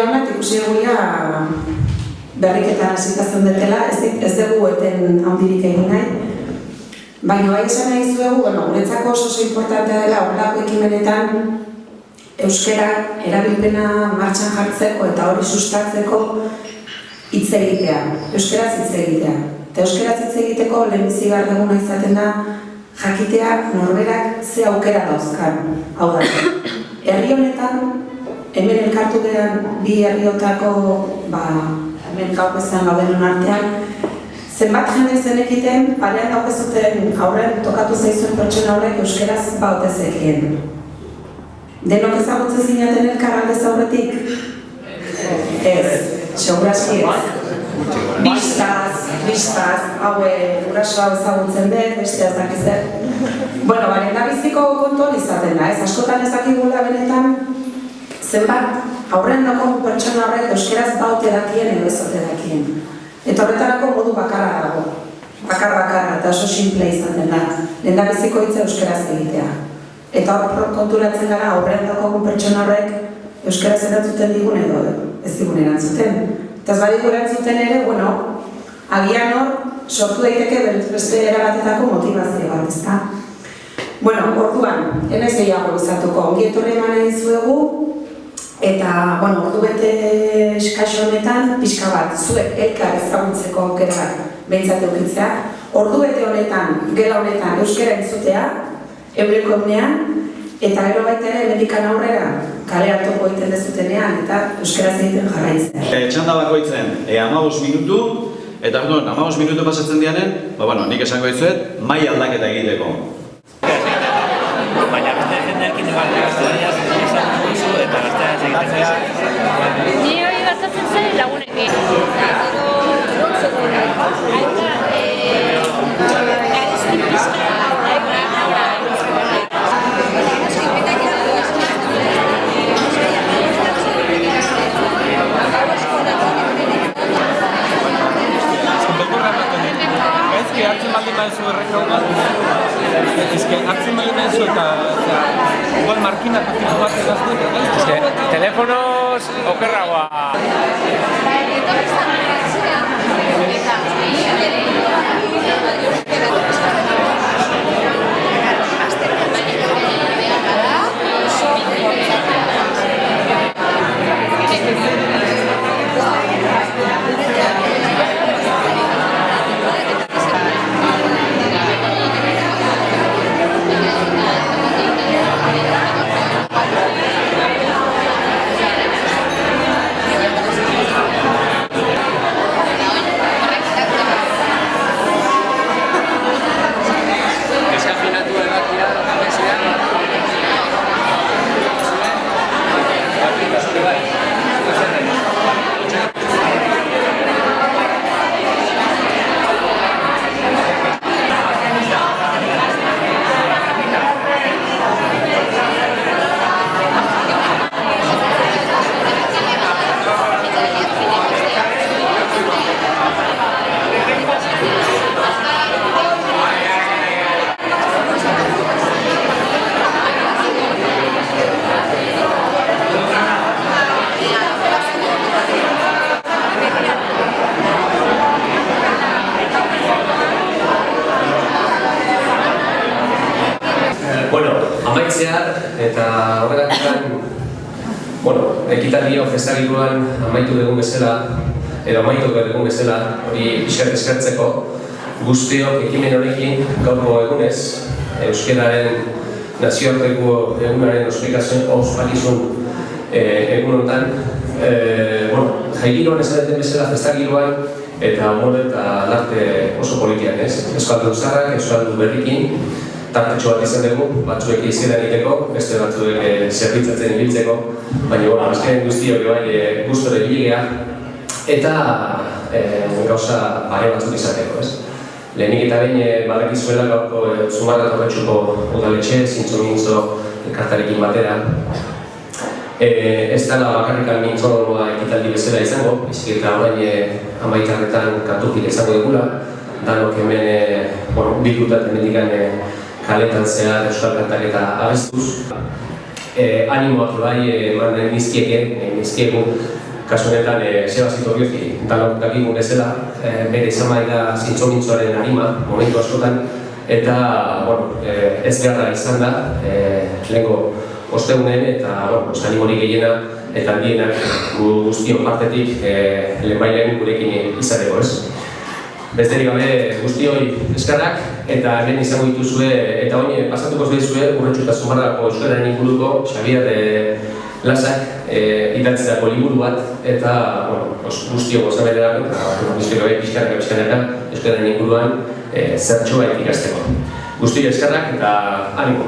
jauna, ikusi eguia berriketan hasitazen detela, ez dugu eten handirik egin nahi. Baina bai esan nahi zuegu, guretzako oso importantea dela horrelako ekimenetan euskara erabilpena martxan jartzeko eta hori sustatzeko hitz egitea, euskaraz hitz egitea. Eta euskaraz hitz egiteko lehenbizi behar duguna izaten da jakitea norberak ze aukera dauzkan. Hau da, herri honetan, hemen elkartu geran bi herriotako, hemen gaur bezan gauden artean, zenbat jende zenekiten, parean daukazuten aurren tokatu zaizuen pertsona horrek euskaraz baute zekien. Denok ezagutzen zinaten elkar aldez aurretik? Ez, seguraski ez. Bistaz, guraso hau ezagutzen dut, beste ez dakizet. Da biziko kontuan izaten da, ez askotan ez dakigula benetan, zenbat aurren daukagun pertsona horrek euskaraz baute dakien edo ezote dakien. Eta horretarako modu bakarra dago. Bakar-bakarra eta oso simple izaten da. Lehen biziko hitza euskaraz egitea. Eta hor konturatzen gara aurrean daukagun pertsona horrek euskaraz erantzuten digun edo ez digun erantzuten. Eta ez badigu erantzuten ere, agian hor sortu daiteke beste erabatetako motivazio bat, ezta? Orduan, enez gehiago luzatuko, ongi etorri eman nahi dizuegu, eta, ordu bete eskaxo honetan, pixka bat, zuek elkar ezagutzeko aukera bat behintzat eukitzea. Ordu bete honetan, gela honetan, euskara entzutea, eureko egunean, eta gero baita ere, medikan aurrera, kale hartuko egiten dezutenean, eta euskaraz egiten jarraitzea. Txanda bakoitzen, 15 minutu, eta 15 minutu pasatzen dianen, nik esango dizuet, mai aldaketa egiteko. Baina beste jendeekin gaztelaniaz esan duzu eta gaztelaniaz egiten Ni hori gastatzen zen lagunekin. Hartzen baldin badezu errekau bat, hartzen baldin badezu eta igual markinak tipu bat egazten. Telefonoz okerragoa. Eta horregatik ekitaldia festagiluan amaitu dugun bezala, hori pixkat eskertzeko guztiok ekimen honekin gaurko egunez, euskararen nazioarteko egunaren ospakizun egun honetan, jaigiroan esaten bezala festagiluan eta amore eta larte oso politiak, Euskaldu zaharrak, Euskaldu berrikin, tartetxo bat izan dugu, batzuek izena egiteko, beste batzuek zerbitzatzen ibiltzeko, baina azken guztiok bai gustore biligea eta gauza pare batzuk izateko, Lehenik eta behin badakizuela gaurko Zumarra Torretxuko udaletxe, zintzo elkartarekin batera. Ez dela bakarrikan mintzoa ekitaldi bezala izango, izik eta orain amaitarretan kantukin izango dugula, danok hemen bikutat hemendikan kaletan zehar euskal kantak eta abestuz. Animoak bai eman nizkiegu kasu honetan Sebas Iturriozi danok dakigun bezala, bere izan da zintzo-mintzoaren arima, momentu askotan, eta ez beharra izan da, lehenko ostegunen eta animorik gehiena eta handienak guztion partetik lehenbailen gurekin izateko, ez? Besterik gabe guztioi eskerrak eta hemen izango dituzue eta oin pasatuko zaizue Urretxu eta Zumarragako euskararen inguruko Xabier Lasak idatzitako liburu bat eta guztio gozabelerako eta guztio gabe pixkanaka euskararen inguruan zertxoa ikasteko. Guztio eskerrak eta animo!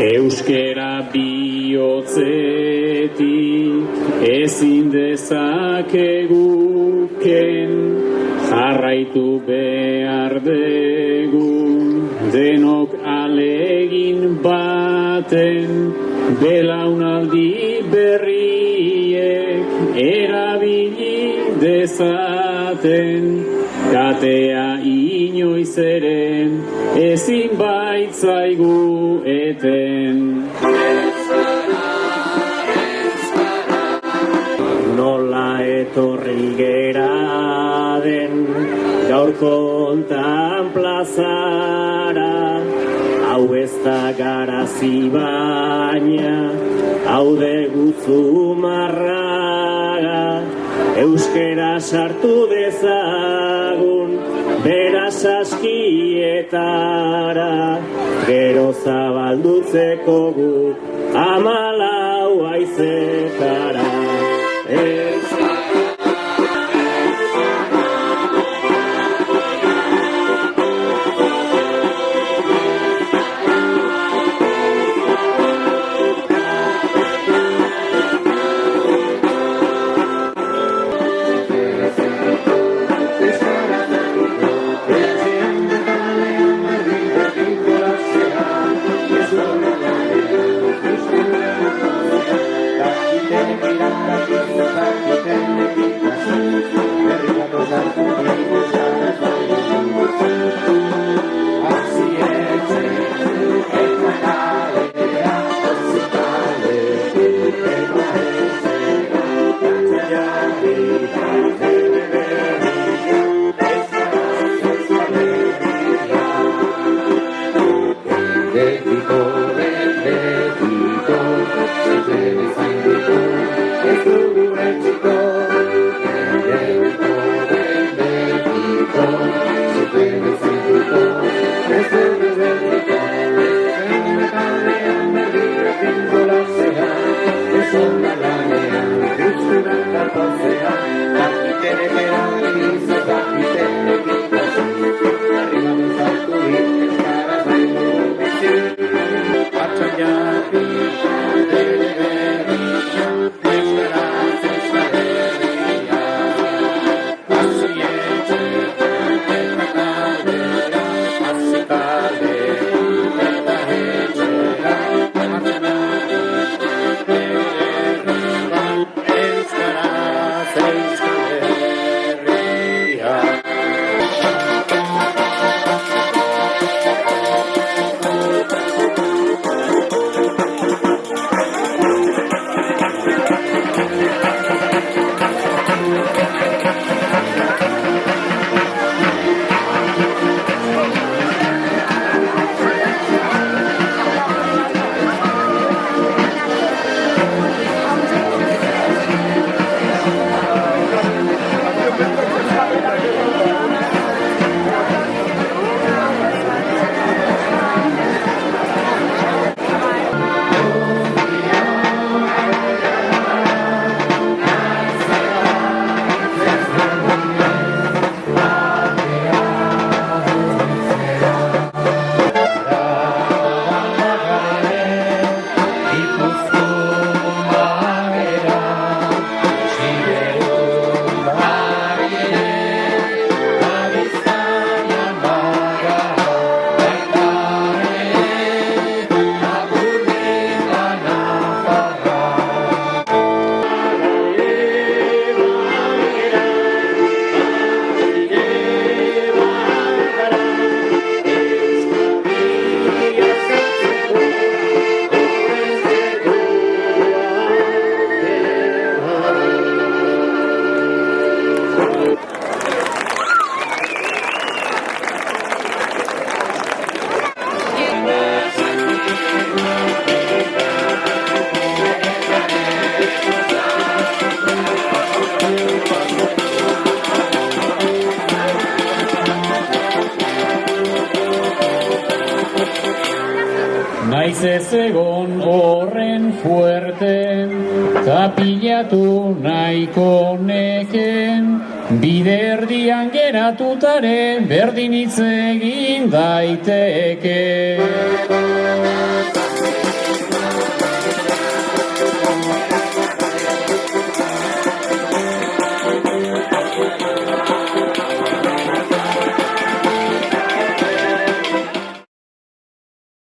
Euskera bihotzetik ezin dezakegu ken, jarraitu behar dugu denok alegin baten, belaunaldi berriek erabili dezaten, katea inoiz eren ezin baitzaigu eten. Nola etorri gera den gaurko hontan plazara, hau ez da garazi baina, hau dugu Zumarraga, euskera sartu dezagun bera saskietara, gero zabaldutzeko gu 14 haizetara. Thank you. Naiz ez egon horren fuerte, tapilatu nahiko neken, bide erdian geratutare berdin hitz egin daiteke.